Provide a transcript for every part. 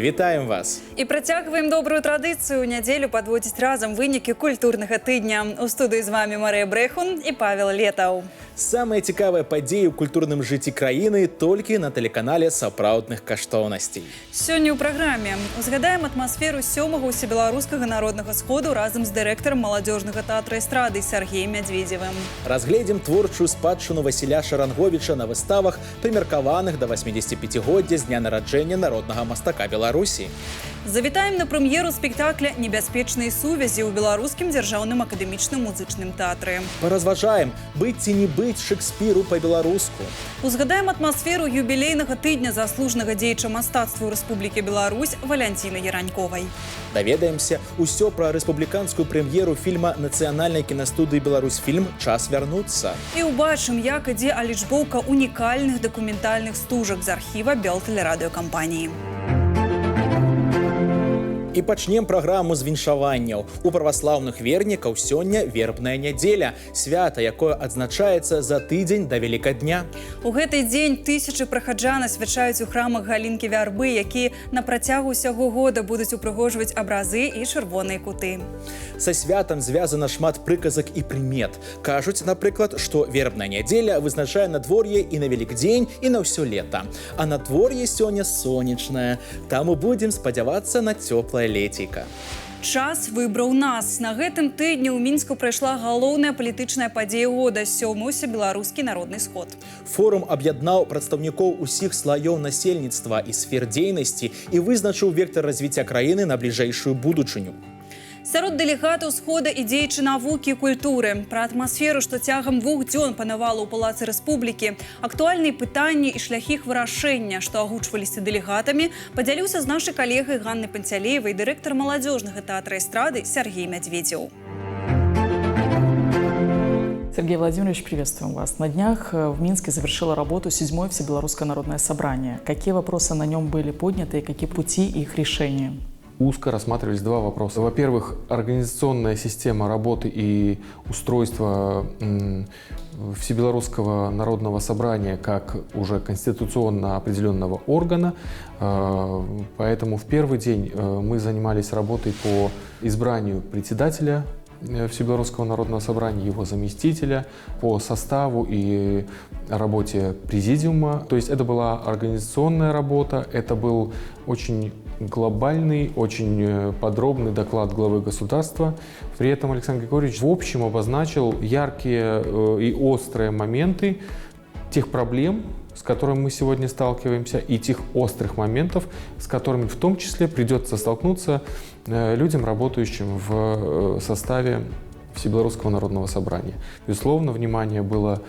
Вітаем вас! І працягваем добрую традыцыю. Нядзелю падводзіць разам вынікі культурнага тыдня. У студыі з вами Марыя Брэхун і Павел Летаў. Самыя цікавыя падзеі ў культурным жыцці краіны толькі на тэлеканале сапраўдных каштоўнасцей. Сёння ў праграме узгадаем атмасферу 7-го ўсебеларускага народнага сходу разам з дырэктарам маладзёжнага тэатра эстрады Сергеем Мядзведзевым. Разгледзім творчую спадчыну Васіля Шаранговіча на выставах, прымеркаваных да 85-годдзя з дня нараджэння народнага мастака Беларусі. Завітаем на прэм'еру спектакля «Небяспечныя сувязі» ў Беларускім дзяржаўным акадэмічным музычным тэатры. Паразважаем, быць ці не быць Шекспіру па-беларуску. Узгадаем атмасферу юбілейнага тыдня заслужнага дзеяча мастацтва ў Рэспублікі Беларусь Валянціны Яраньковай. Даведаемся ўсё пра рэспубліканскую прэм'еру фільма нацыянальнай кінастудыі «Беларусьфільм. Час вярнуцца». І ўбачым, як ідзе алічбоўка унікальных дакументальных стужак з архіва Белтэлерадыёкампаніі. І пачнем праграму з віншаванняў. У праваслаўных вернікаў сёння вербная нядзеля, свята, якое адзначаецца за тыдзень да Велікадня. У гэты дзень тысячы прахаджан асвячаюць у храмах галінкі вярбы, якія на працягу ўсяго года будуць упрыгожваць абразы і чырвоныя куты. Са святам звязана шмат прыказак і прымет. Кажуць, напрыклад, што вербная нядзеля вызначае надвор'е і на Велікдзень, і на ўсё лета. А надвор'е сёння сонечнае, таму будзем спадзявацца на цёплае лецейка. Час выбраў нас. На гэтым тыдні ў Мінску прайшла галоўная палітычная падзея года – 7-й усебеларускі народны сход. Форум аб'яднаў прадстаўнікоў усіх слаёў насельніцтва і сфер дзейнасці і вызначыў вектар развіцця краіны на бліжэйшую будучыню. Сярод дэлегатаў схода і дзеячы навукі і культуры. Пра атмасферу, што цягам 2 дзён панавала ў Палацы Рэспублікі, актуальныя пытанні і шляхі іх вырашэння, што агучваліся дэлегатамі, падзяліўся з нашай калегай Ганнай Панцялеевай дырэктар маладзёжнага тэатра эстрады Сергей Мядзведзеў. Сергей Владимирович, приветствуем вас. На днях в Минске завершило работу 7-е Всебелорусское народное собрание. Какие вопросы на нем были подняты и какие пути их решения? Узко рассматривались два вопроса. Во-первых, организационная система работы и устройство Всебелорусского народного собрания как уже конституционно определенного органа. Поэтому в первый день мы занимались работой по избранию председателя Всебелорусского народного собрания, его заместителя, по составу и работе президиума. То есть это была организационная работа, это был очень глобальный, очень подробный доклад главы государства. При этом Александр Григорьевич в общем обозначил яркие и острые моменты тех проблем, с которыми мы сегодня сталкиваемся, и тех острых моментов, с которыми в том числе придется столкнуться людям, работающим в составе Всебелорусского народного собрания. Безусловно, внимание было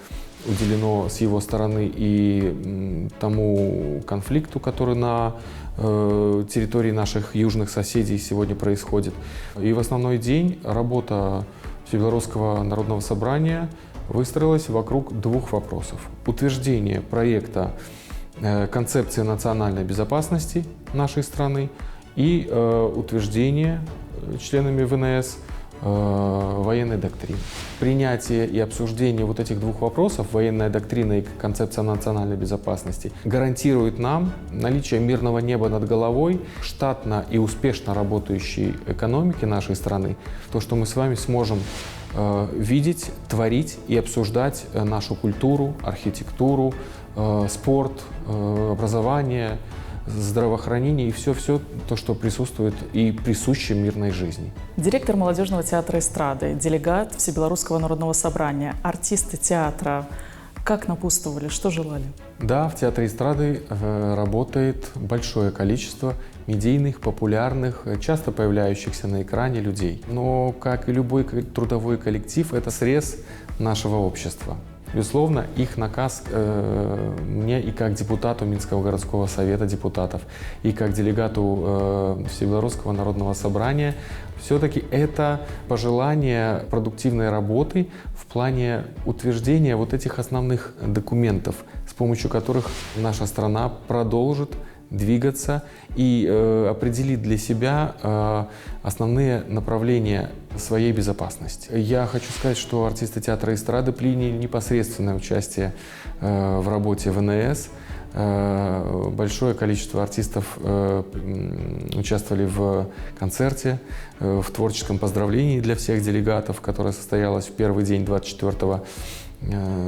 уделено с его стороны и тому конфликту, который на территории наших южных соседей сегодня происходит. И в основной день работа Всебелорусского народного собрания выстроилась вокруг двух вопросов. Утверждение проекта концепции национальной безопасности нашей страны и утверждение членами ВНС военной доктрины. Принятие и обсуждение вот этих двух вопросов, военная доктрина и концепция национальной безопасности, гарантирует нам наличие мирного неба над головой, штатно и успешно работающей экономики нашей страны, то, что мы с вами сможем видеть, творить и обсуждать нашу культуру, архитектуру, спорт, образование, здравоохранение и все то, что присутствует и присуще мирной жизни. Директор молодежного театра эстрады, делегат Всебелорусского народного собрания, артисты театра. Как напутствовали, что желали? Да, в театре эстрады работает большое количество медийных, популярных, часто появляющихся на экране людей. Но, как и любой трудовой коллектив, это срез нашего общества. Безусловно, их наказ мне и как депутату Минского городского совета депутатов, и как делегату Всебелорусского народного собрания, все-таки это пожелание продуктивной работы в плане утверждения вот этих основных документов, с помощью которых наша страна продолжит двигаться и определить для себя основные направления своей безопасности. Я хочу сказать, что артисты театра эстрады приняли непосредственное участие в работе ВНС. Большое количество артистов участвовали в концерте, в творческом поздравлении для всех делегатов, которое состоялось в первый день 24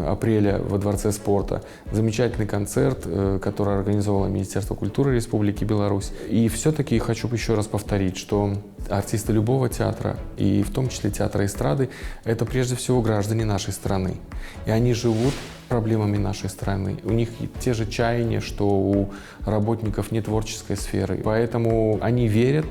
апреля во Дворце спорта. Замечательный концерт, который организовало Министерство культуры Республики Беларусь. И все-таки хочу еще раз повторить, что артисты любого театра, и в том числе театра эстрады, это прежде всего граждане нашей страны. И они живут проблемами нашей страны. У них те же чаяния, что у работников нетворческой сферы. Поэтому они верят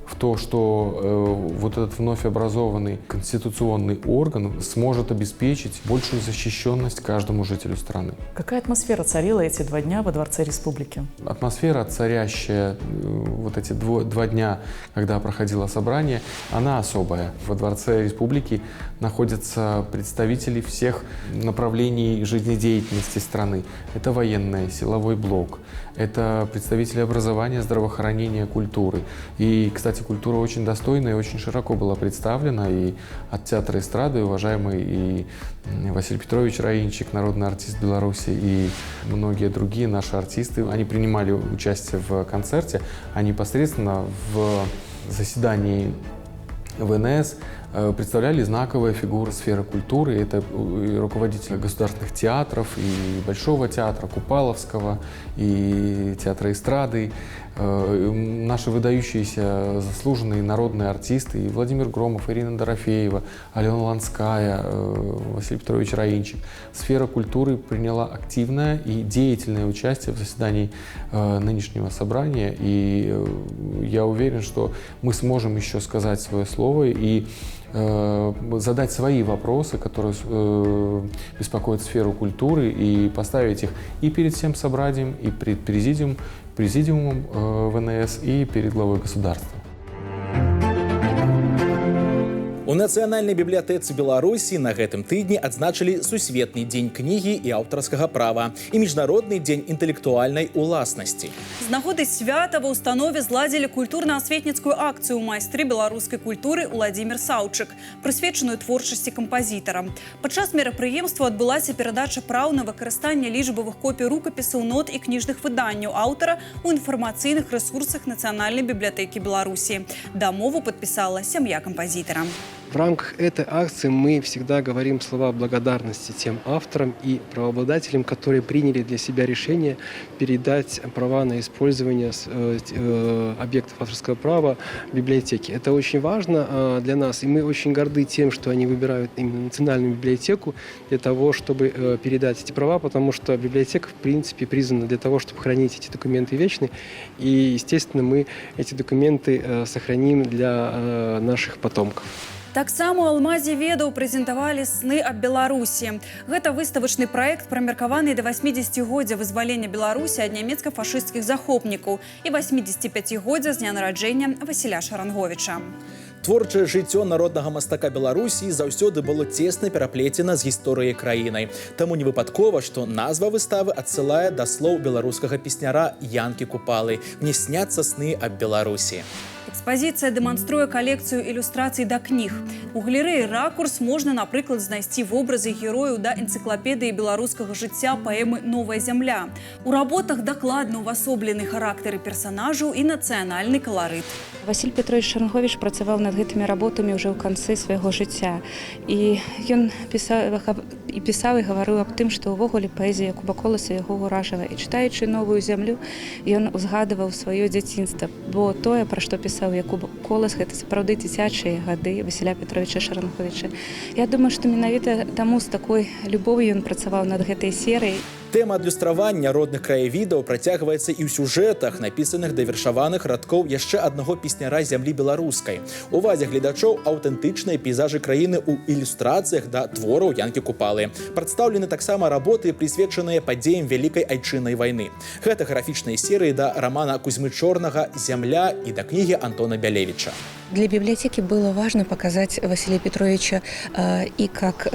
в то, что вот этот вновь образованный конституционный орган сможет обеспечить большую защищенность каждому жителю страны. Какая атмосфера царила эти 2 дня во Дворце Республики? Атмосфера, царящая вот эти 2 дня, когда проходило собрание, она особая. Во Дворце Республики находятся представители всех направлений жизнедеятельности страны. Это военный, силовой блок, это представители образования, здравоохранения, культуры. И, кстати, культура очень достойная и очень широко была представлена. И от театра эстрады уважаемый и Василий Петрович Раинчик, народный артист Беларуси, и многие другие наши артисты, они принимали участие в концерте, а непосредственно в заседании ВНС представляли знаковые фигуры сферы культуры. Это руководители государственных театров, и Большого театра, Купаловского, и театра эстрады, наши выдающиеся заслуженные народные артисты, и Владимир Громов, Ирина Дорофеева, Алена Ланская, Василий Петрович Раинчик. Сфера культуры приняла активное и деятельное участие в заседании нынешнего собрания, и я уверен, что мы сможем еще сказать свое слово и задать свои вопросы, которые беспокоят сферу культуры, и поставить их и перед всем собранием, и перед президиумом ВНС, и перед главой государства. У Нацыянальнай бібліятэцы Беларусі на гэтым тыдні адзначылі сусветны дзень кнігі і аўтарскага права і міжнародны дзень інтэлектуальнай уласнасці. З нагоды свята ва ўстанове зладзілі культурна-асветніцкую акцыю майстры беларускай культуры Уладзімір Саўчык, прысвечаную творчасці кампазітара. Падчас мерапрыемства адбылася перадача праў на выкарыстанне лічбавых копій рукапісаў, нот і кніжных выданняў аўтара ў інфармацыйных рэсурсах Нацыянальнай бібліятэкі Беларусі. Дамову падпісала сям'я кампазітара. В рамках этой акции мы всегда говорим слова благодарности тем авторам и правообладателям, которые приняли для себя решение передать права на использование объектов авторского права в библиотеке. Это очень важно для нас, и мы очень горды тем, что они выбирают именно Национальную библиотеку для того, чтобы передать эти права, потому что библиотека, в принципе, призвана для того, чтобы хранить эти документы вечно, и, естественно, мы эти документы сохраним для наших потомков. Таксама ў Алмазе ведаў прэзентавалі сны аб Беларусі. Гэта выставачны праект, прамеркаваны да 80-годдзя вызвалення Беларусі ад нямецка-фашысцкіх захопнікаў і 85-годдзя з дня нараджэння Васіля Шаранговіча. Творчае жыццё народнага мастака Беларусі заўсёды было цесна пераплецена з гісторыяй краінай. Таму не выпадкова, што назва выставы адсылае да слоў беларускага песняра Янкі Купалы «Мне сняцца сны аб Беларусі». Экспазіцыя дэманструе калекцыю ілюстрацый да кніг. У галерэі «Ракурс» можна, напрыклад, знайсці вобразы герояў да энцыклапедыі беларускага жыцця паэмы «Новая зямля». У работах дакладна увасоблены характары персанажаў і нацыянальны каларыт. Васіль Петрович Шаранговіч працаваў над гэтымі работамі ўжо ў канцы свайго жыцця. І ён пісаў і гаварыў аб тым, што ўвогуле паэзія Якуба Коласа яго ўражала. І чытаючы «Новую зямлю», ён узгадываў сваё дзяцінства, бо тое, пра што пісаў Якуб Колас, гэта сапраўды дзіцячыя гады Васіля Петровича Шаранговіча. Я думаю, што менавіта таму з такой любов'ю ён працаваў над гэтай серыяй. Тэма адлюстравання родных краявідаў працягваецца і ў сюжэтах, напісаных да вершаваных радкоў яшчэ аднаго песняра зямлі беларускай. Увазе гледачоў аўтэнтычныя пейзажы краіны ў ілюстрацыях да твораў Янкі Купалы. Прадстаўлены таксама работы, прысвечаныя падзеям Вялікай айчыннай вайны. Гэта графічныя серыі да рамана Кузьмы Чорнага «Зямля» и до книги Антона Белевича. Для библиотеки было важно показать Василия Петровича и как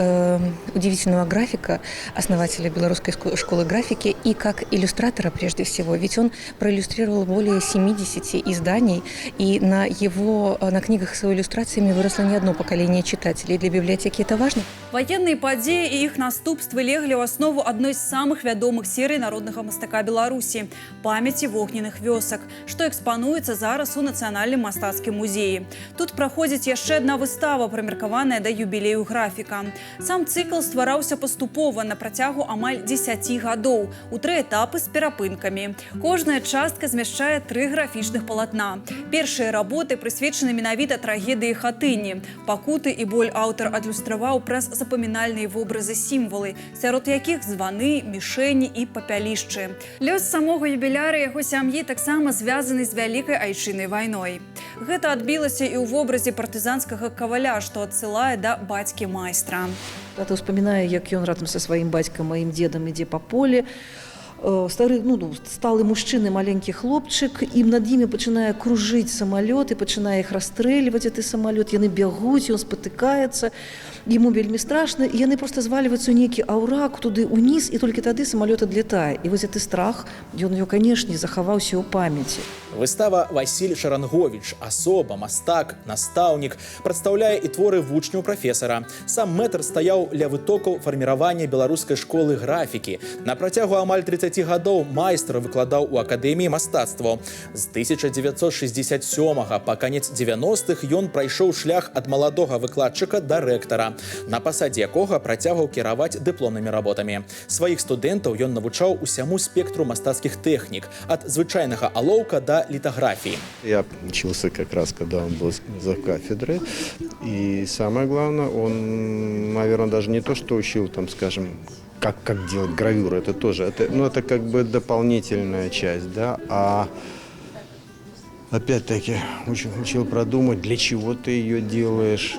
удивительного графика, основателя белорусской школы графики и как иллюстратора прежде всего. Ведь он проиллюстрировал более 70 изданий, и на книгах с его иллюстрациями выросло не одно поколение читателей. Для библиотеки это важно. Военные падзеі і іх наступствы леглі ў аснову адной з самых вядомых серый народнага мастака Беларусі – памяці вогненных вёсак, што экспануецца зараз у Нацыянальным мастацкім музеі. Тут праходзіць яшчэ адна выстава, прымеркаваная да юбілею графіка. Сам цыкл ствараўся паступова на працягу амаль 10 гадоў, у 3 этапы з перапынкамі. Кожная частка змяшчае 3 графічных палатна. Першыя работы прысвечаны менавіта трагедыі Хатыні. Пакуты і боль аўтар адлюстраваў праз запамінальныя вобразы-сімвалы, сярод якіх званы, мішэні і папялішчы. Лёс самога юбіляра і яго сям'і таксама звязаны з вялікай айчыннай вайной. Гэта адбілася і ў вобразе партызанскага каваля, што адсылае да бацькі майстра. Тата успамінае, як ён разам са сваім бацькам, маім дзедам ідзе па полі. Стары, сталы мужчыны, маленькі хлопчык, і над імі пачынае кружыць самалёт, і пачынае іх расстрэльваць, гэты самалёт. Яны бягуць, ён спатыкаецца, яму вельмі страшна, і яны проста звальваюцца ў нейкі аўрак туды ўніз, і толькі тады самалёт адлетае. І вось гэты страх, ён, канешне, захаваўся ў памяці. Выстава Васіль Шаранговіч, асоба, мастак, настаўнік, прадстаўляе і творы вучняў прафесара. Сам мэтр стаяў ля вытокаў фарміравання беларускай школы графікі. На працягу амаль 30 гадоў майстра выкладаў у Акадэміі мастацтваў. З 1967 па канец 90-х ён прайшоў шлях ад маладога выкладчыка да рэктара, на пасадзе якога працягваў кіраваць дыпломнымі работамі. Сваіх студэнтаў ён навучаў усяму спектру мастацкіх тэхнік, ад звычайнага алоўка да литографии. Я учился как раз, когда он был за кафедрой. И самое главное, он, наверное, даже не то, что учил, там, скажем, как делать гравюру, это тоже, это как бы дополнительная часть, да, а опять-таки учил продумать, для чего ты ее делаешь,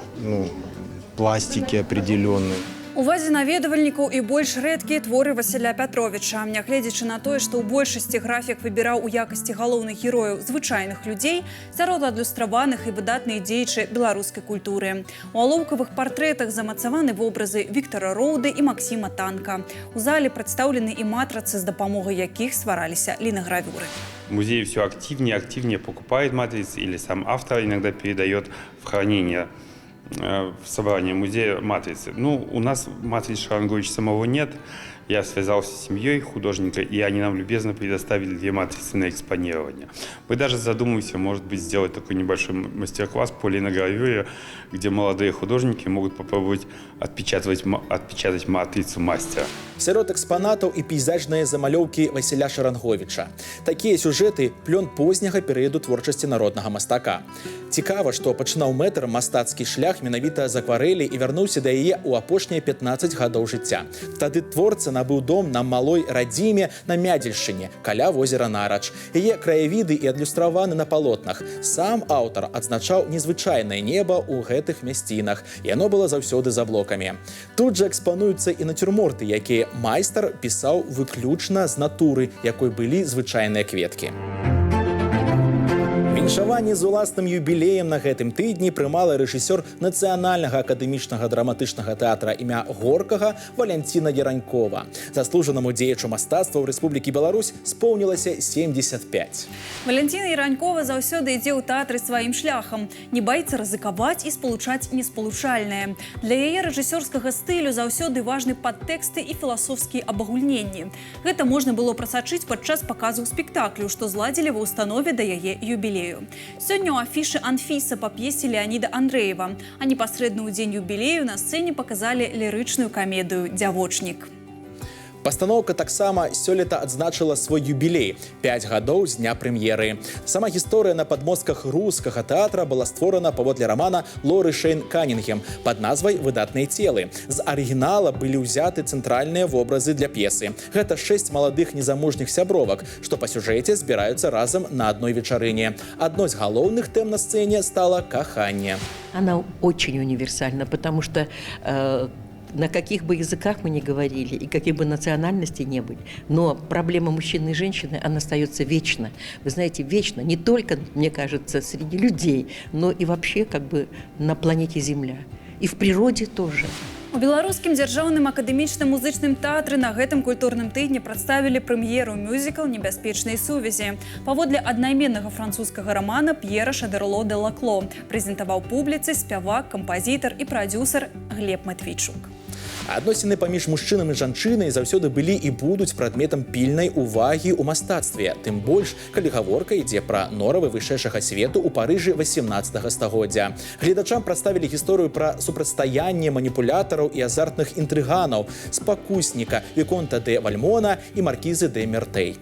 пластики определенные. Увазе наведвальнікаў і больш рэдкія творы Васіля Пятровіча. Нягледзячы на тое, што ў большасці графік выбіраў у якасці галоўных герояў звычайных людзей, сярод адлюстраваных і выдатныя дзеячы беларускай культуры. У алоўкавых партрэтах замацаваны вобразы Віктара Роўды і Максіма Танка. У зале прадстаўлены і матрацы, з дапамогай якіх ствараліся лінагравюры. Музей все активнее покупает матрицы, или сам автор иногда передает в хранение в собрание музея матрицы. У нас матрицы Шаранговича самого нет. Я связался с семьей художника, и они нам любезно предоставили 2 матрицы на экспонирование. Мы даже задумываемся, может быть, сделать такой небольшой мастер-класс по линогравюре, где молодые художники могут попробовать отпечатать матрицу мастера. Сярод экспанатаў і пейзажныя замалёўкі Васіля Шаранговіча. Такія сюжэты – плён позняга перыяду творчасці народнага мастака. Цікава, што пачынаў мэтр мастацкі шлях менавіта з акварэлі і вярнуўся да яе ў апошнія 15 гадоў жыцця. Тады творца набыў дом на малой радзіме на Мядзельшчыне, каля возера Нарач. Яе краявіды і адлюстраваны на палотнах. Сам аўтар адзначаў незвычайнае неба ў гэтых мясцінах. Яно было заўсёды за блокамі. Тут жа экспануюцца і нацюрморты, якія майстар пісаў выключна з натуры, якой былі звычайныя кветкі. Віншаванне з уласным юбілеем на гэтым тыдні прымала рэжысёр Нацыянальнага акадэмічнага драматычнага тэатра імя Горкага Валянціна Яранькова. Заслужанаму дзеячу мастацтва ў Рэспублікі Беларусь споўнілася 75. Валянціна Яранькова заўсёды ідзе ў тэатры сваім шляхам. Не баіцца рызыкаваць і спалучаць неспалучальнае. Для яе рэжысёрскага стылю заўсёды важны падтэксты і філасофскія абагульненні. Гэта можна было прасачыць падчас паказу спектаклю, што зладзілі ва ўстанове да яе юбілею. Сёння ў афішы Анфіса па п'есе Леаніда Андрэева, а непасрэдна ў дзень юбілею на сцэне паказалі лірычную камедыю «Дзявочнік». Пастаноўка таксама сёлета адзначыла свой юбілей – 5 гадоў з дня прэм'еры. Сама гісторыя на падмостках рускага тэатра была створана паводле рамана Лоры Шейн Канінгем пад назвай «Выдатныя целы». З арыгінала былі ўзяты цэнтральныя вобразы для п'есы. Гэта 6 маладых незамужніх сябровак, што па сюжэце збіраюцца разам на адной вечарыне. Адной з галоўных тэм на сцэне стала каханне. Она очень универсальна, потому что на каких бы языках мы ни говорили и каких бы национальностей не были, но проблема мужчины и женщины, она остается вечно. Вы знаете, вечно не только, мне кажется, среди людей, но и вообще как бы на планете Земля. И в природе тоже. У У беларускім дзяржаўным акадэмічным музычным тэатры на гэтым культурным тыдні прадставілі прэм'еру мюзікл «Небяспечныя сувязі». Паводле аднайменнага французскага рамана П'ера Шадерло де Лакло прэзентаваў публіцы спявак, кампазітар і прадзюсар Глеб Матвейчук. Адносіны паміж мужчынам і жанчынай заўсёды былі і будуць прадметам пільнай увагі ў мастацтве. Тым больш, калі гаворка ідзе пра норавы вышэйшага свету ў Парыжы 18 стагоддзя. Гледачам прадставілі гісторыю пра супрацьстаянне маніпулятараў і азартных інтрыганаў, спакусніка Виконта де Вальмона і маркізы де Мертей.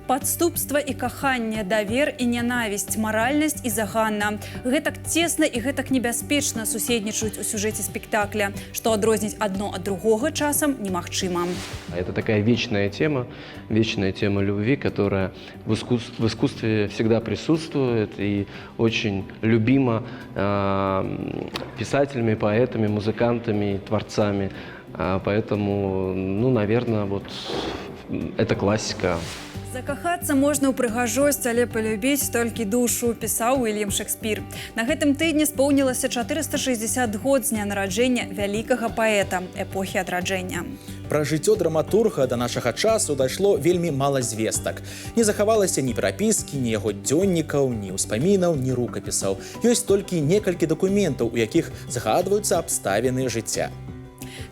Падступства і каханне, давер і нянавісць, маральнасць і заганна. Гэтак цесна і гэтак небяспечна суседнічаюць у сюжэце спектакля, што адрозніць адно ад другога часам немагчыма. Это такая вечная тема любви, которая в искусстве всегда присутствует и очень любима писателями, поэтами, музыкантами, творцами. Поэтому, наверное, вот это классика. Закахацца можна ў прыгажосць, але палюбіць толькі душу, пісаў Уільям Шекспір. На гэтым тыдні споўнілася 460 год з дня нараджэння вялікага паэта эпохі адраджэння. Пра жыццё драматурга да нашага часу дайшло вельмі мала звестак. Не захавалася ні перапіскі, ні яго дзённікаў, ні ўспамінаў, ні рукапісаў. Ёсць толькі некалькі дакументаў, у якіх згадваюцца абставіны жыцця.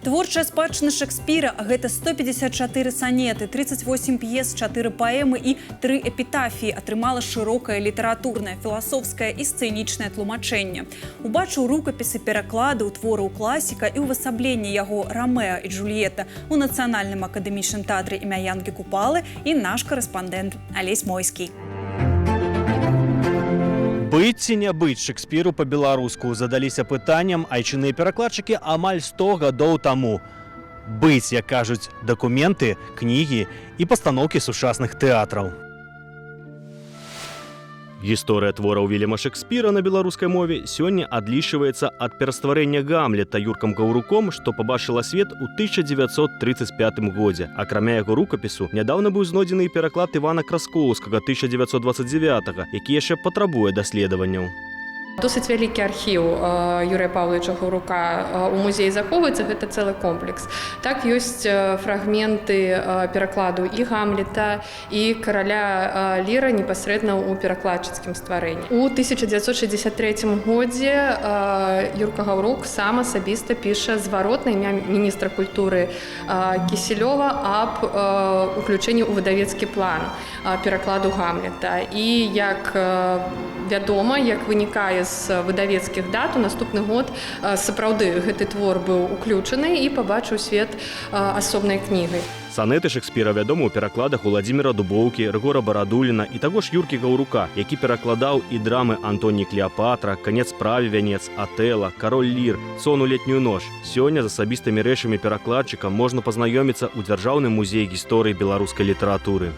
Творчая спадчына Шекспіра – гэта 154 санеты, 38 п'ес, 4 паэмы і 3 эпітафіі атрымала шырокае літаратурнае, філасофскае і сцэнічнае тлумачэнне. Убачыў рукапісы перакладаў твораў класіка і ўвасабленне яго «Ромео і Джульетта» у Нацыянальным акадэмічным тэатры імя Янкі Купалы і наш карэспандэнт Алесь Мойскі. Быць ці не быць Шекспіру па-беларуску задаліся пытаннем айчынныя перакладчыкі амаль 100 гадоў таму. Быць, як кажуць, дакументы, кнігі і пастаноўкі сучасных тэатраў. Гісторыя твораў Вільяма Шекспіра на беларускай мове сёння адлічваецца ад перастварэння Гамлета Юркам Гаўруком, што пабачыла свет у 1935 годзе. Акрамя яго рукапісу, нядаўна быў знойдзены і пераклад Івана Краскоўскага 1929, які яшчэ патрабуе даследаванняў. Досыць вялікі архіў Юрыя Павловича Гаўрука у музеі захоўваецца, гэта цэлы комплекс. Так, ёсць фрагменты перакладу і Гамлета, і караля Ліра непасрэдна ў перакладчыцкім стварэнні. У 1963 годзе Юрка Гаўрук сам асабіста піша зваротна імя міністра культуры Кісельова аб уключэнні ў выдавецкі план перакладу Гамлета. І, як вядома, як вынікае з выдавецкіх дат, у наступны год сапраўды гэты твор быў уключаны і пабачыў свет асобнай кнігай. Санеты Шекспіра вядомы ў перакладах Уладзіміра Дубоўкі, Рыгора Барадуліна і таго ж Юркі Гаўрука, які перакладаў і драмы Антоній Клеапатра, Канец справе вянец, Атэла, Кароль Лір, Сон у летнюю ноч. Сёння з асабістымі рэчамі перакладчыка можна пазнаёміцца ў Дзяржаўным музеі гісторыі беларускай літаратуры.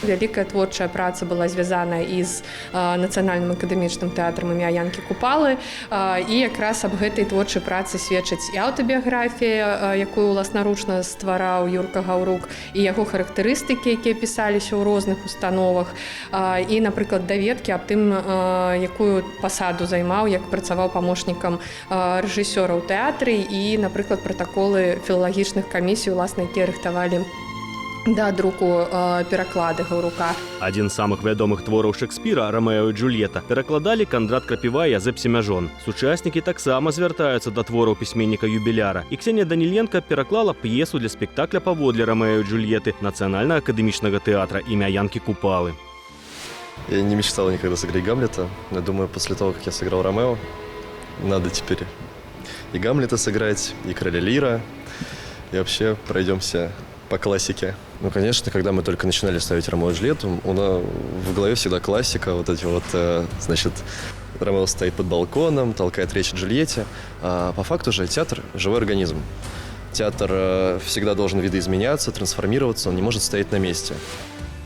Вялікая творчая праца была звязана і з Нацыянальным акадэмічным тэатрам імя Янкі Купалы, і якраз аб гэтай творчай працы сведчыць і аўтабіяграфія, якую ўласнаручна ствараў Юрка Гаўрук, і яго характарыстыкі, якія пісаліся ў розных установах, і, напрыклад, даведкі аб тым, якую пасаду займаў, як працаваў памочнікам рэжысёра ў тэатры, і, напрыклад, пратаколы філалагічных камісій, уласна, якія рыхтавалі да друку пераклады Гаўрука. Адзін з самых вядомых твораў Шекспіра, «Ромео і Джульетта», перакладалі Кандрат Крапіва і Язэп Семяжон. Сучаснікі таксама звяртаюцца да твораў пісьменніка-юбіляра. І Ксенія Даніленка пераклала п'есу для спектакля паводле «Ромео і Джульетты» Нацыянальнага акадэмічнага тэатра імя Янкі Купалы. Я не мечтал никогда сыграть Гамлета. Я думаю, после того, как я сыграл Ромео, надо теперь и Гамлета сыграть, и Короля Лира, и вообще пройдемся по классике. Ну, конечно, когда мы только начинали ставить Ромео и Джульетту, в голове всегда классика, вот эти вот, значит, Ромео стоит под балконом, толкает речь о Джульетте. А по факту же театр – живой организм. Театр всегда должен видоизменяться, трансформироваться, он не может стоять на месте.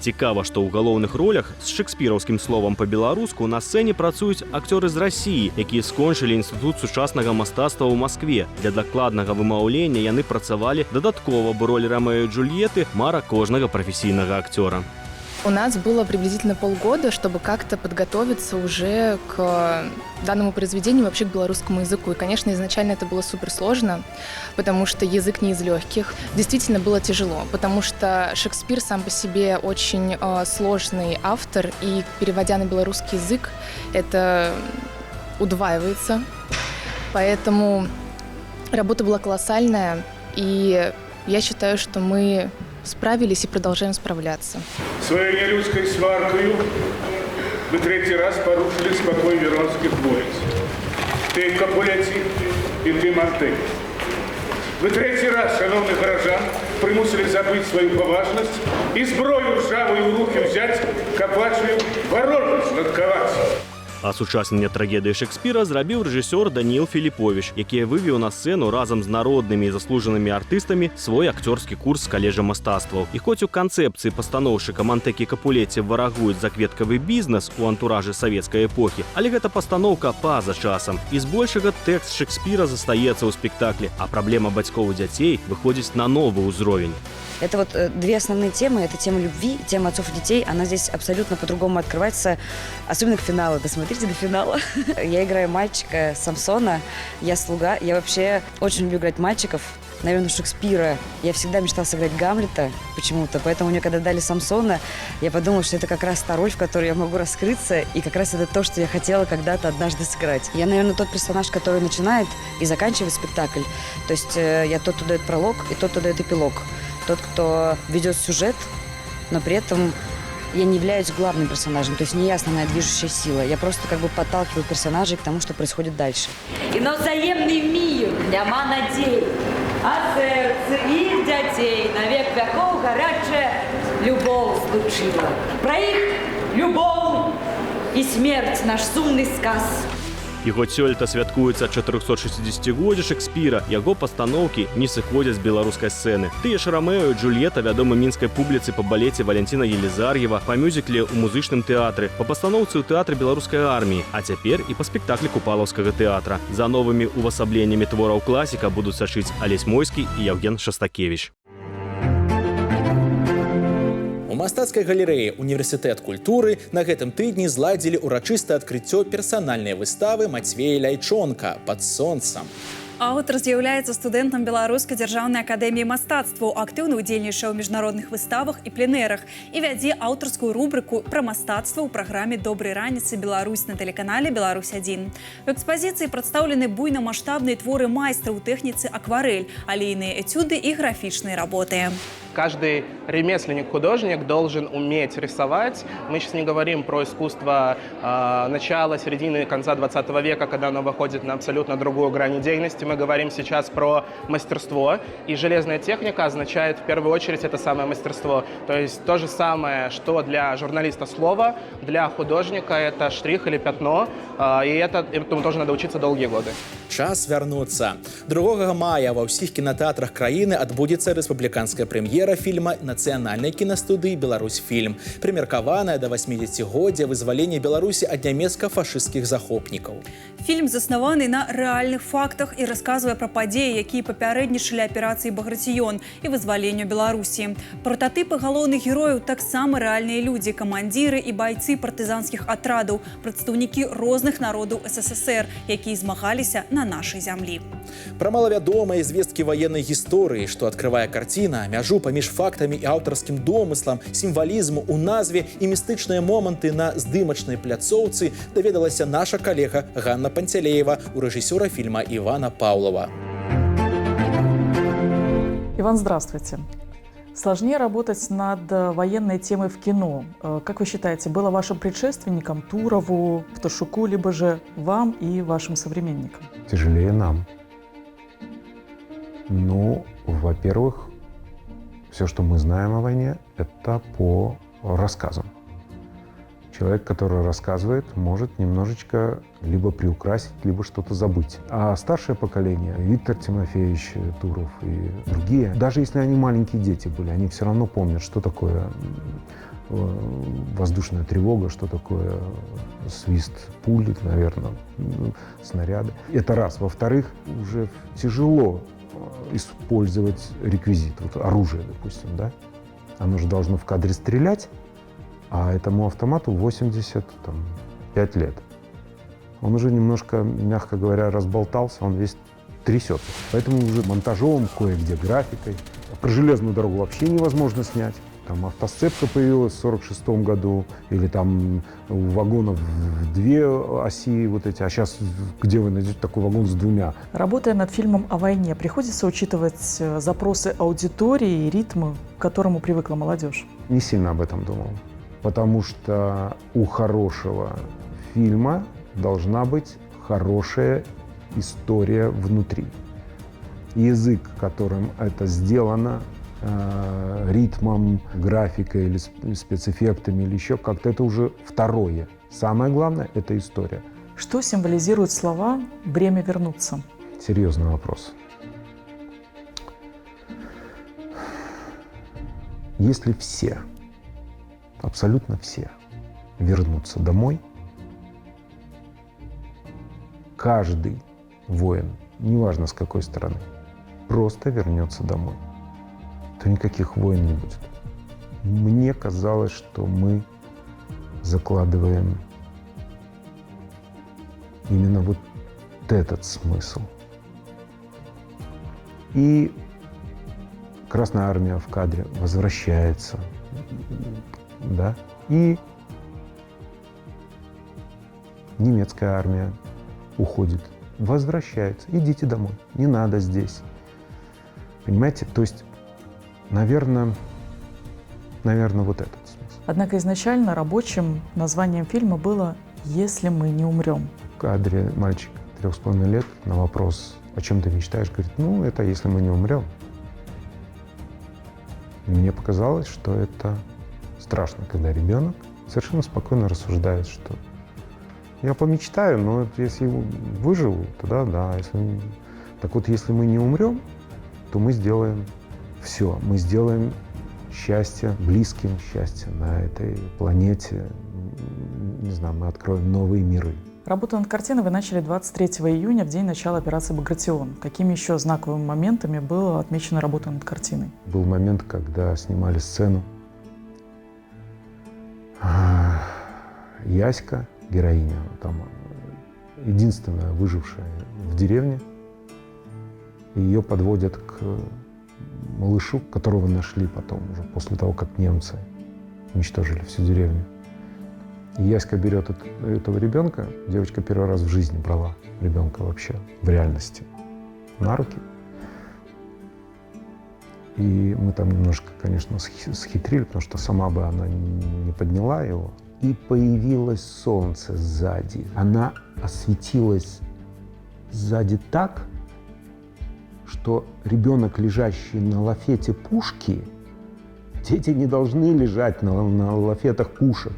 Цікава, што ў галоўных ролях з шекспіраўскім словам па-беларуску на сцэне працуюць акцёры з Расіі, якія скончылі інстытут сучаснага мастацтва ў Маскве. Для дакладнага вымаўлення яны працавалі дадаткова, бо роль Ромео і Джульетты – мара кожнага прафесійнага акцёра. У нас было приблизительно полгода, чтобы как-то подготовиться уже к данному произведению, вообще к белорусскому языку. И, конечно, изначально это было суперсложно, потому что язык не из легких. Действительно было тяжело, потому что Шекспир сам по себе очень сложный автор, и переводя на белорусский язык, это удваивается. Поэтому работа была колоссальная, и я считаю, что мы справились и продолжаем справляться. Своей нелюдской сваркою вы третий раз порушили спокой веронских вулиц. Ты Капулети и ты Монтель. Вы третий раз, шановных горожан, примусили забыть свою поважность и зброю ржавую в руки взять, кабачую ворожность надковать. Асучаснення трагедыі Шекспіра зрабіў рэжысёр Даніл Філіповіч, які вывеў на сцэну разам з народнымі і заслужанымі артыстамі свой акцёрскі курс з каледжа мастацтваў. І хоць у канцэпцыі пастаноўшчыка Монтэкі Капулеці варагуюць закветкавы бізнес у антуражы савецкай эпохі, але гэта пастаноўка па-за часам. І збольшага тэкст Шекспіра застаецца ў спектаклі, а праблема бацькоў і дзяцей выходзіць на новы ўзровень. Это вот две основные темы. Это тема любви, тема отцов и детей. Она здесь абсолютно по-другому открывается, особенно к финалу. Досмотрите до финала. Я играю мальчика Самсона, я слуга. Я вообще очень люблю играть мальчиков. Наверное, Шекспира. Я всегда мечтала сыграть Гамлета почему-то. Поэтому мне, когда дали Самсона, я подумала, что это как раз та роль, в которой я могу раскрыться. И как раз это то, что я хотела когда-то однажды сыграть. Я, наверное, тот персонаж, который начинает и заканчивает спектакль. То есть я тот, кто дает пролог, и тот, кто дает эпилог. Тот, кто ведет сюжет, но при этом я не являюсь главным персонажем, то есть не я основная движущая сила. Я просто как бы подталкиваю персонажей к тому, что происходит дальше. И на взаимный мир няма надей, а сердце их детей на век веков горячая любовь случила. Про их любовь и смерть наш сумный сказ. І хоць сёлета святкуецца 460-годдзе Шекспіра, яго пастаноўкі не сыходзяць з беларускай сцэны. Тыя ж Рамео і Джульетта вядомы мінскай публіцы па балеце Валянціна Елізар'ева, па мюзікле ў музычным тэатры, па пастаноўцы ў тэатры беларускай арміі, а цяпер і па спектаклі Купалаўскага тэатра. За новымі увасабленнямі твораў класіка будуць сачыць Алесь Мойскі і Яўген Шастакевіч. У мастацкай галерэі «Універсітэт культуры» на гэтым тыдні зладзілі ўрачыстае адкрыццё персанальнай выставы Мацвея Ляйчонка «Пад сонцам». Аўтар з'яўляецца студэнтам Беларускай дзяржаўнай акадэміі мастацтваў, актыўна ўдзельнічае ў міжнародных выставах і пленэрах і вядзе аўтарскую рубрыку пра мастацтва ў праграме «Добрай раніцы Беларусь» на тэлеканале «Беларусь-1». У экспазіцыі прадстаўлены буйнамаштабныя творы майстра ў тэхніцы акварэль, алейныя этюды і графічныя работы. Каждый ремесленник-художник должен уметь рисовать. Мы сейчас не говорим про искусство начала, середины, конца 20 века, когда оно выходит на абсолютно другую грань деятельности. Мы говорим сейчас про мастерство. И железная техника означает в первую очередь это самое мастерство. То есть то же самое, что для журналиста слово, для художника это штрих или пятно. И этому тоже надо учиться долгие годы. Час вярнуцца. 2 мая ва ўсіх кінатэатрах краіны адбудзецца рэспубліканская прэм'ера фільма нацыянальнай кінастудыі «Беларусьфільм», прымеркаваная да 80-годдзя вызвалення Беларусі ад нямецка-фашысцкіх захопнікаў. Фільм заснаваны на рэальных фактах і расказвае пра падзеі, якія папярэднічалі аперацыі «Багратыён» і вызваленню Беларусі. Протатыпы галоўных герояў таксама рэальныя людзі, камандзіры і байцы партызанскіх атрадаў, прадстаўнікі розных народаў СССР, якія змагаліся на нашай зямлі. Пра малавядомыя звесткі ваеннай гісторыі, што адкрывае карціна, мяжу паміж фактамі і аўтарскім домыслам, сімвалізму ў назве і містычныя моманты на здымачнай пляцоўцы даведалася наша калега Ганна Пантелеева у рэжысёра фільма Ивана Павлова. Иван, здравствуйте. Сложнее работать над военной темой в кино. Как вы считаете, было вашим предшественникам, Турову, Пташуку, либо же вам и вашим современникам? Тяжелее нам. Ну, во-первых, все, что мы знаем о войне, это по рассказам. Человек, который рассказывает, может немножечко либо приукрасить, либо что-то забыть. А старшее поколение, Виктор Тимофеевич Туров и другие, даже если они маленькие дети были, они все равно помнят, что такое воздушная тревога, что такое свист пуль, наверное, снаряды. Это раз. Во-вторых, уже тяжело использовать реквизит, вот оружие, допустим, да? Оно же должно в кадре стрелять, А этому автомату 85 лет. Он уже немножко, мягко говоря, разболтался, он весь трясется. Поэтому уже монтажом, кое-где графикой. Про железную дорогу вообще невозможно снять. Там автосцепка появилась в 1946 году, или там у вагонов 2 оси вот эти, а сейчас где вы найдете такой вагон с 2? Работая над фильмом о войне, приходится учитывать запросы аудитории и ритмы, к которому привыкла молодежь? Не сильно об этом думал, потому что у хорошего фильма должна быть хорошая история внутри. Язык, которым это сделано, ритмом, графикой или спецэффектами или еще как-то, это уже второе. Самое главное – это история. Что символизируют слова «время вернуться»? Серьезный вопрос. Если все, абсолютно все, вернутся домой, каждый воин, неважно с какой стороны, просто вернется домой, то никаких войн не будет. Мне казалось, что мы закладываем именно вот этот смысл. И Красная Армия в кадре возвращается, да, и немецкая армия уходит, возвращается. Идите домой, не надо здесь. Понимаете? То есть, наверное, вот этот смысл. Однако изначально рабочим названием фильма было «Если мы не умрем». В кадре мальчик 3,5 лет на вопрос «О чем ты мечтаешь?» говорит: ну, это «Если мы не умрем». И мне показалось, что это страшно, когда ребенок совершенно спокойно рассуждает, что я помечтаю, но если выживу, тогда да. Так вот, если мы не умрем, то мы сделаем все. Мы сделаем счастье близким, счастье на этой планете. Не знаю, мы откроем новые миры. Работу над картиной вы начали 23 июня, в день начала операции «Багратион». Какими еще знаковыми моментами была отмечена работа над картиной? Был момент, когда снимали сцену. Яська, героиня, там единственная выжившая в деревне. Ее подводят к малышу, которого нашли потом, уже после того, как немцы уничтожили всю деревню. И Яська берет этого ребенка, девочка первый раз в жизни брала ребенка вообще в реальности на руки. И мы там немножко, конечно, схитрили, потому что сама бы она не подняла его. И появилось солнце сзади. Она осветилась сзади так, что ребенок, лежащий на лафете пушки, дети не должны лежать на лафетах пушек.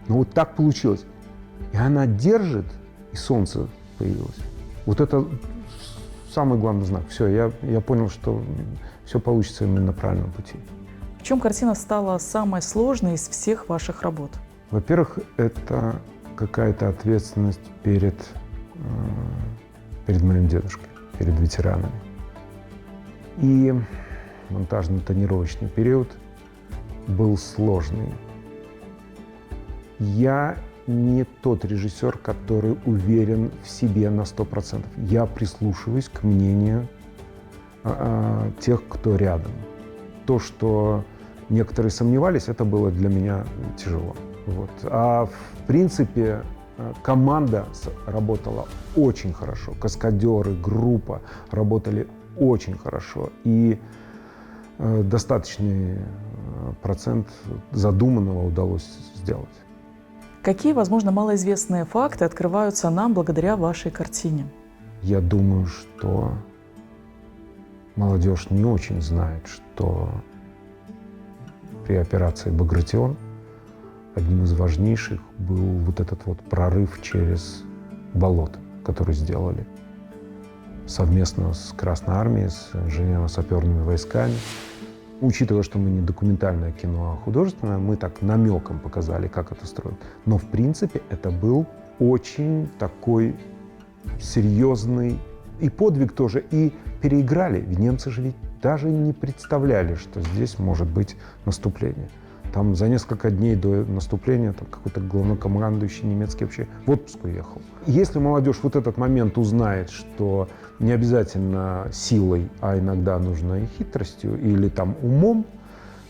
Но вот так получилось. И она держит, и солнце появилось. Вот это самый главный знак. Все, я понял, что все получится именно на правильном пути. В чем картина стала самой сложной из всех ваших работ? Во-первых, это какая-то ответственность перед моим дедушкой, перед ветеранами. И монтажно-тонировочный период был сложный. Я не тот режиссер, который уверен в себе на 100%. Я прислушиваюсь к мнению тех, кто рядом. То, что некоторые сомневались, это было для меня тяжело. Вот. А в принципе команда работала очень хорошо. Каскадеры, группа работали очень хорошо. И достаточный процент задуманного удалось сделать. Какие, возможно, малоизвестные факты открываются нам благодаря вашей картине? Я думаю, что молодежь не очень знает, что при операции «Багратион» одним из важнейших был вот этот вот прорыв через болото, который сделали совместно с Красной Армией, с инженерно-саперными войсками. Учитывая, что мы не документальное кино, а художественное, мы так намеком показали, как это строить. Но, в принципе, это был очень такой серьезный и подвиг тоже, и переиграли. Немцы же ведь даже не представляли, что здесь может быть наступление. Там за несколько дней до наступления там какой-то главнокомандующий немецкий вообще в отпуск уехал. Если молодежь вот этот момент узнает, что не обязательно силой, а иногда нужно и хитростью или там умом,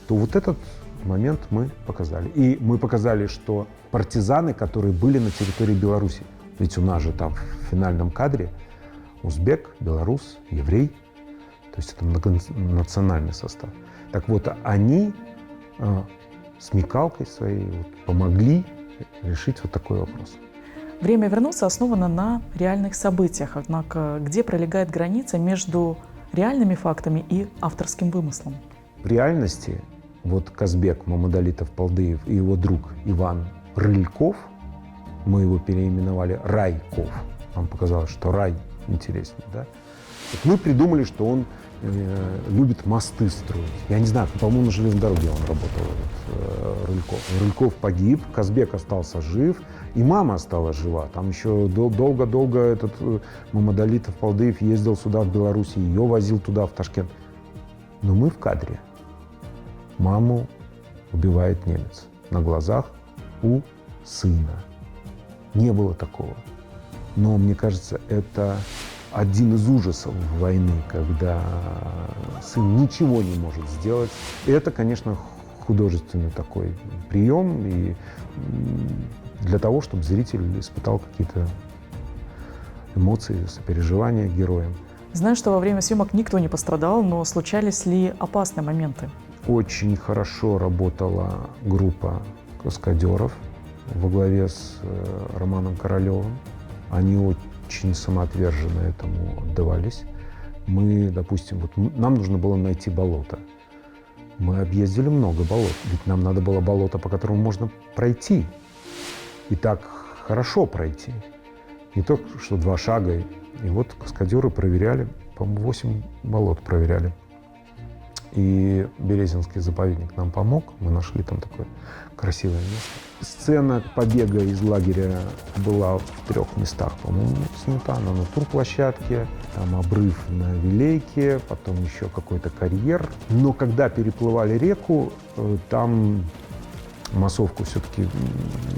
то вот этот момент мы показали. И мы показали, что партизаны, которые были на территории Беларуси, ведь у нас же там в финальном кадре узбек, белорус, еврей, то есть это многонациональный состав. Так вот, они смекалкой своей помогли решить вот такой вопрос. «Время вернуться» основано на реальных событиях. Однако где пролегает граница между реальными фактами и авторским вымыслом? В реальности вот Казбек Мамадалитов-Палдыев и его друг Иван Рыльков, мы его переименовали Райков, нам показалось, что рай интереснее, да? Вот мы придумали, что он любит мосты строить. Я не знаю, по-моему, на железной дороге он работал, Рыльков. Рыльков погиб, Казбек остался жив, и мама осталась жива. Там еще долго-долго этот Мамадалитов-Палдыев ездил сюда, в Беларусь, ее возил туда, в Ташкент. Но мы в кадре. Маму убивает немец на глазах у сына. Не было такого. Но, мне кажется, это один из ужасов войны, когда сын ничего не может сделать. И это, конечно, художественный такой прием и для того, чтобы зритель испытал какие-то эмоции, сопереживания героям. Знаю, что во время съемок никто не пострадал, но случались ли опасные моменты? Очень хорошо работала группа каскадеров во главе с Романом Королевым. Они очень самоотверженно этому отдавались. Мы, допустим, вот нам нужно было найти болото. Мы объездили много болот, ведь нам надо было болото, по которому можно пройти. И так хорошо пройти. Не то, что 2 шага. И вот каскадеры проверяли, по-моему, 8 болот проверяли. И Березинский заповедник нам помог. Мы нашли там такое красивое место. Сцена побега из лагеря была в 3 местах, по-моему, снята. Она на турплощадке, там обрыв на Вилейке, потом еще какой-то карьер. Но когда переплывали реку, там массовку все-таки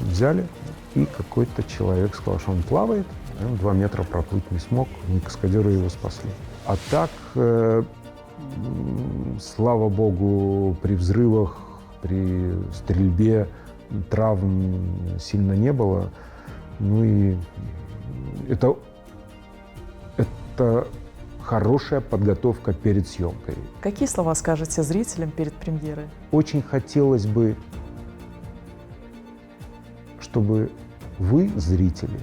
взяли. И какой-то человек сказал, что он плавает. Он 2 метра проплыть не смог, и каскадеры его спасли. А так, слава богу, при взрывах, при стрельбе травм сильно не было. Ну и это хорошая подготовка перед съемкой. Какие слова скажете зрителям перед премьерой? Очень хотелось бы, чтобы вы, зрители,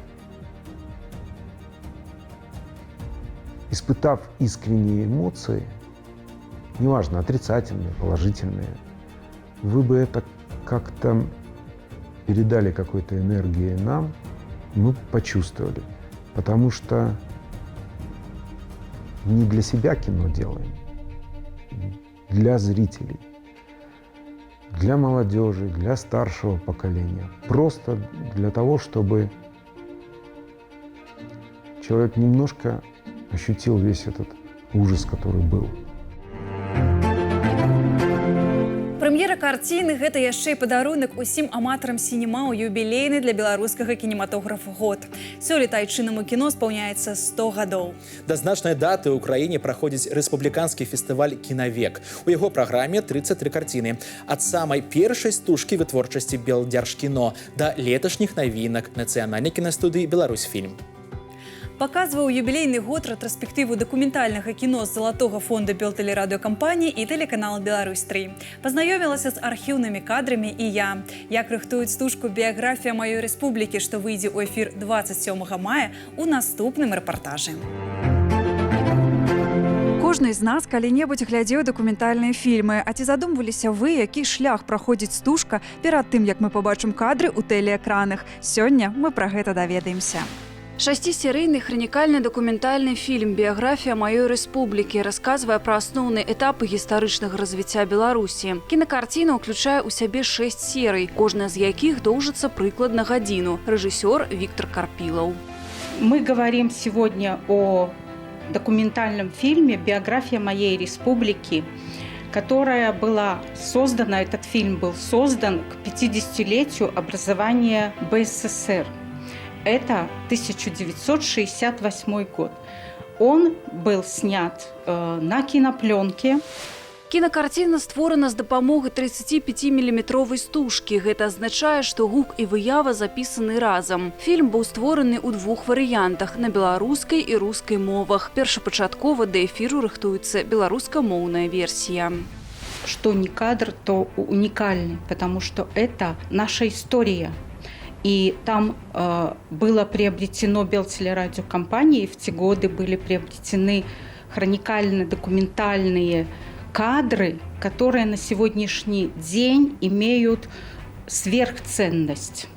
испытав искренние эмоции, неважно, отрицательные, положительные, вы бы это как-то передали какой-то энергии нам, мы почувствовали. Потому что не для себя кино делаем, для зрителей, для молодежи, для старшего поколения. Просто для того, чтобы человек немножко ощутил весь этот ужас, который был. Прэм'ера карціны – гэта яшчэ і падарунак усім аматарам сінема ў юбілейны для беларускага кінематографа год. Сёлета айчыннаму кіно спаўняецца 100 гадоў. Да значнай даты ў краіне праходзіць рэспубліканскі фестываль «Кінавек». У яго праграме 33 карціны. Ад самай першай стужкі вытворчасці Белдзяржкіно да леташніх навінак нацыянальнай кінастудыі «Беларусьфільм». Паказваў юбілейны год рэтраспектыву дакументальнага кіно з залатога фонда белтэлерадыёкампаніі і тэлеканала «Беларусь-3». Пазнаёмілася з архіўнымі кадрамі і я. Як рыхтуюць стужку «Біяграфія маёй рэспублікі», што выйдзе ў эфір 27 мая у наступным рэпартажы. Кожны з нас калі-небудзь глядзеў дакументальныя фільмы. А ці задумваліся вы, які шлях праходзіць стужка перад тым, як мы пабачым кадры ў тэлеэкранах? Сёння мы пра гэта даведаемся. 6-серыйны хранікальны дакументальны фільм «Біяграфія маёй рэспублікі» расказвае пра асноўныя этапы гістарычнага развіцця Беларусі. Кінакарціна ўключае ў сябе 6 серый, кожная з якіх доўжыцца прыкладна гадзіну. Рэжысёр Виктор Карпилов. Мы говорим сегодня о документальном фильме «Биография моей республики». которая была создана, этот фильм был создан к 50-летию образования БССР. Это 1968 год. Он был снят на кинопленке. Кінакарціна створана з дапамогай 35-міліметровай стужкі. Гэта азначае, што гук і выява запісаны разам. Фільм быў створаны ў двух варыянтах – на беларускай і рускай мовах. Першапачаткова да эфіру рыхтуецца беларускамоўная версія. Что не кадр, то уникальный, потому что это наша история. И там было приобретено Белтелерадиокомпанией, в те годы были приобретены хроникально-документальные кадры, которые на сегодняшний день имеют сверхценность.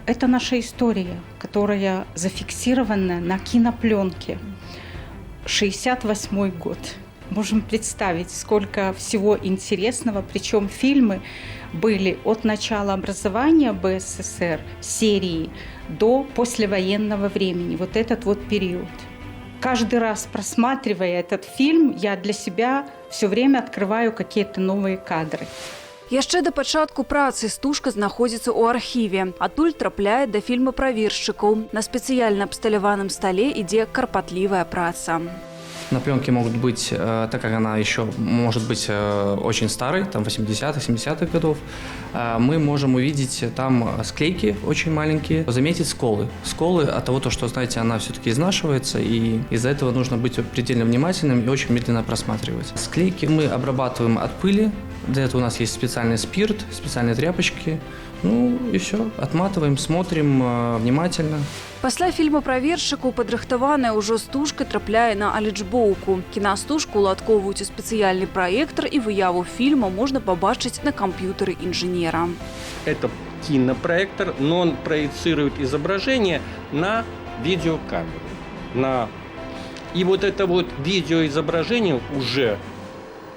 Это наша история, которая зафиксирована на кинопленке. 1968 год. Можем представить, сколько всего интересного, причем фильмы были от начала образования БССР серии до послевоенного времени, вот этот вот период. Каждый раз, просматривая этот фильм, я для себя все время открываю какие-то новые кадры. Яшчэ да пачатку працы стужка знаходзіцца ў архіве. Адтуль трапляе да фільмаправершчыкаў. На спецыяльна абсталяваным стале ідзе карпатлівая праца. На пленке могут быть, так как она еще может быть очень старой, там 80-х, 70-х годов, мы можем увидеть там склейки очень маленькие, заметить сколы. Сколы от того, что, знаете, она все-таки изнашивается, и из-за этого нужно быть предельно внимательным и очень медленно просматривать. Склейки мы обрабатываем от пыли, для этого у нас есть специальный спирт, специальные тряпочки. Ну и все, отматываем, смотрим внимательно. Пасля фільмаправершчыкаў падрыхтаваная ўжо стужка трапляе на алічбоўку. Кінастужку уладкоўваюць у спецыяльны праектар, і выяву фільма можна пабачыць на камп'ютары інжынера. Это кинопроектор, но он проецирует изображение на видеокамеру. И вот это вот видеоизображение уже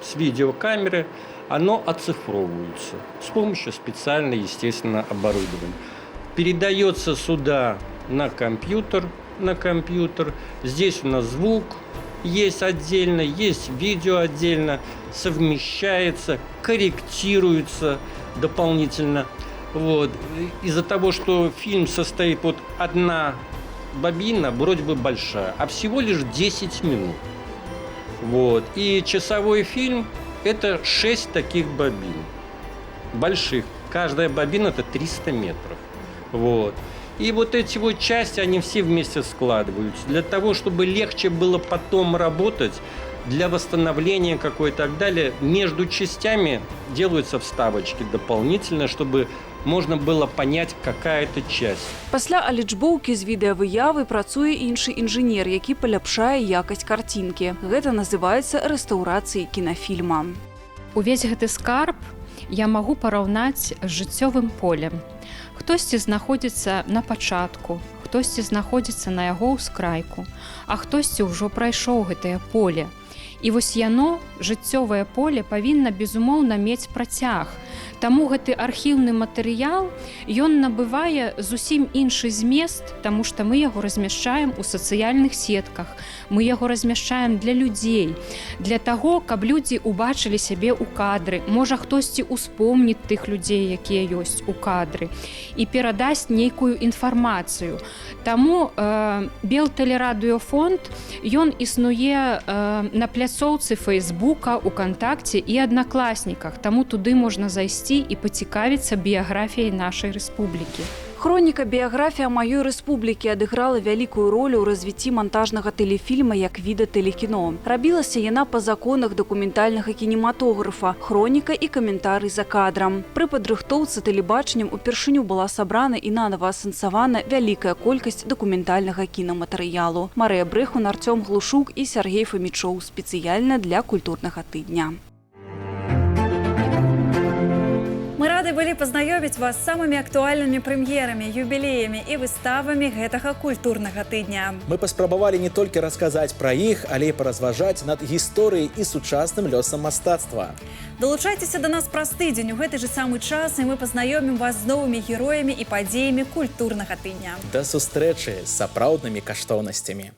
с видеокамеры, оно оцифровывается с помощью специального, естественно, оборудования. Передается сюда на компьютер. Здесь у нас звук есть отдельно, есть видео отдельно, совмещается, корректируется дополнительно. Вот. Из-за того, что фильм состоит вот одна бобина, вроде бы большая, а всего лишь 10 минут. Вот. И часовой фильм – это 6 таких бобин, больших. Каждая бобина – это 300 метров. Вот. И вот эти вот части, они все вместе складываются. Для того, чтобы легче было потом работать, для восстановления какой-то и так далее, между частями делаются вставочки дополнительно, чтобы можно было понять, какая это часть. Пасля алічбоўкі з відэавыявы працуе іншы інжынер, які паляпшае якасць карцінкі. Гэта называецца рэстаўрацыяй кінафільма. Увесь гэты скарб я магу параўнаць з жыццёвым полем. Хтосьці знаходзіцца на пачатку, хтосьці знаходзіцца на яго ўскрайку, а хтосьці ўжо прайшоў гэтае поле. І вось яно, жыццёвае поле, павінна, безумоўна, мець працяг. Таму гэты архіўны матэрыял, ён набывае зусім іншы змест, таму што мы яго размяшчаем у сацыяльных сетках, мы яго размяшчаем для людзей, для таго, каб людзі ўбачылі сябе ў кадры, можа хтосьці ўспомніць тых людзей, якія ёсць у кадры, і перадасць нейкую інфармацыю. Таму Белтелерадыёфонд, ён існуе на пляцоўцы Фейсбука, УКонтакце і Аднакласніках, таму туды можна зайсці і пацікавіцца біяграфіяй нашай рэспублікі. Хроніка біяграфія маёй рэспублікі адыграла вялікую ролю ў развіцці мантажнага тэлефільма як віда тэлекіно. Рабілася яна па законах дакументальнага кінематографа, хроніка і каментарый за кадрам. Пры падрыхтоўцы тэлебачаннем упершыню была сабрана і нанава асэнсавана вялікая колькасць дакументальнага кінаматэрыялу. Марыя Брэхун, Артём Глушук і Сергей Фомічоў спецыяльна для культурнага тыдня. Мы рады былі пазнаёміць вас з самымі актуальнымі прэм'ерамі, юбілеямі і выставамі гэтага культурнага тыдня. Мы паспрабавалі не толькі расказаць пра іх, але і паразважаць над гісторыяй і сучасным лёсам мастацтва. Далучайцеся да нас праз тыдзень у гэты же самы час, і мы пазнаёмім вас з новымі героямі і падзеямі культурнага тыдня. Да сустрэчы з сапраўднымі каштоўнасцямі.